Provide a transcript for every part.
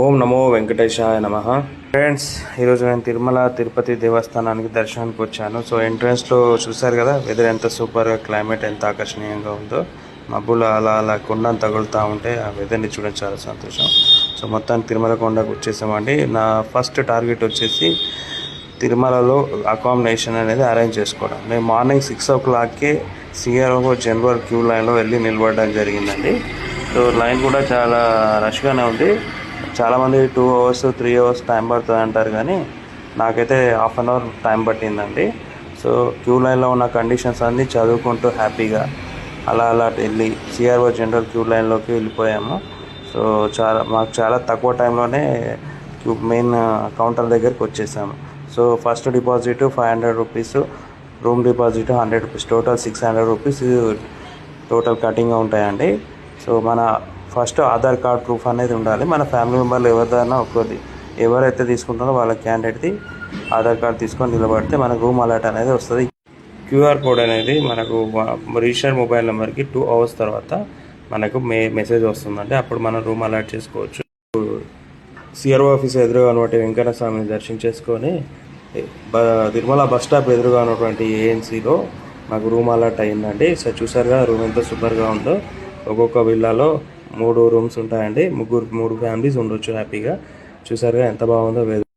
ఓం నమో వెంకటేశాయ నమః. ఫ్రెండ్స్, ఈరోజు నేను తిరుమల తిరుపతి దేవస్థానానికి దర్శనానికి వచ్చాను. సో ఎంట్రన్స్లో చూశారు కదా, వెదర్ ఎంత సూపర్గా, క్లైమేట్ ఎంత ఆకర్షణీయంగా ఉందో. మబ్బులు అలా అలా కొండను తగులుతూ ఉంటే ఆ వెదర్ని చూడడం చాలా సంతోషం. సో మొత్తానికి తిరుమల కొండకు వచ్చేసామండి. నా ఫస్ట్ టార్గెట్ వచ్చేసి తిరుమలలో అకామిడేషన్ అనేది అరేంజ్ చేసుకోవడం. నేను మార్నింగ్ 6 o'clockకే సిఆర్ఓ జనరల్ క్యూ లైన్లో వెళ్ళి నిలబడడం జరిగిందండి. సో లైన్ కూడా చాలా రష్గానే ఉంది. చాలామంది 2 hours 3 hours టైం పడుతుంది అంటారు, కానీ నాకైతే ½ an hour టైం పట్టిందండి. సో క్యూ లైన్లో ఉన్న కండిషన్స్ అన్నీ చదువుకుంటూ హ్యాపీగా అలా అలా వెళ్ళి సిఆర్ఓ జనరల్ క్యూ లైన్లోకి వెళ్ళిపోయాము. సో మాకు చాలా తక్కువ టైంలోనే మెయిన్ కౌంటర్ దగ్గరికి వచ్చేసాము. So first deposit 500 rupees, room deposit 100 rupees, total 600 rupees total cutting ఉంటాయండి. సో మన ఫస్ట్ ఆధార్ కార్డ్ ప్రూఫ్ అనేది ఉండాలి. మన ఫ్యామిలీ మెంబర్లు ఎవరిదైనా ఒకటి ఎవరైతే తీసుకుంటారో వాళ్ళ క్యాండిడేట్ది ఆధార్ కార్డ్ తీసుకొని నిలబడితే మనకు రూమ్ అలర్ట్ అనేది వస్తుంది. క్యూఆర్ కోడ్ అనేది మనకు రిజిస్టర్డ్ మొబైల్ నెంబర్కి 2 hours తర్వాత మనకు మెసేజ్ వస్తుందండి. అప్పుడు మనం రూమ్ అలర్ట్ చేసుకోవచ్చు. సిఆర్ఓ ఆఫీస్ ఎదురుగా ఉన్నటువంటి వెంకన్న స్వామిని దర్శించేసుకొని తిరుమల బస్ స్టాప్ ఎదురుగా ఉన్నటువంటి ఏఎన్సీలో నాకు రూమ్ అలర్ట్ అయ్యిందండి. సో చూసారుగా రూమ్ ఎంత సూపర్గా ఉందో. ఒక్కొక్క విల్లాలో 3 రూమ్స్ ఉంటాయండి. 3 ఫ్యామిలీస్ ఉండొచ్చు హ్యాపీగా. చూసారుగా ఎంత బాగుందో వెదర్.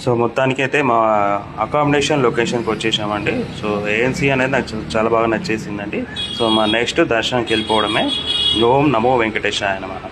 సో మొత్తానికి అయితే మా అకామిడేషన్ లొకేషన్కి వచ్చేసామండి. సో ఏఎన్సీ అనేది నాకు చాలా బాగా నచ్చేసిందండి. సో మా నెక్స్ట్ దర్శనానికి వెళ్ళిపోవడమే. ఓం నమో వెంకటేశాయ నమః.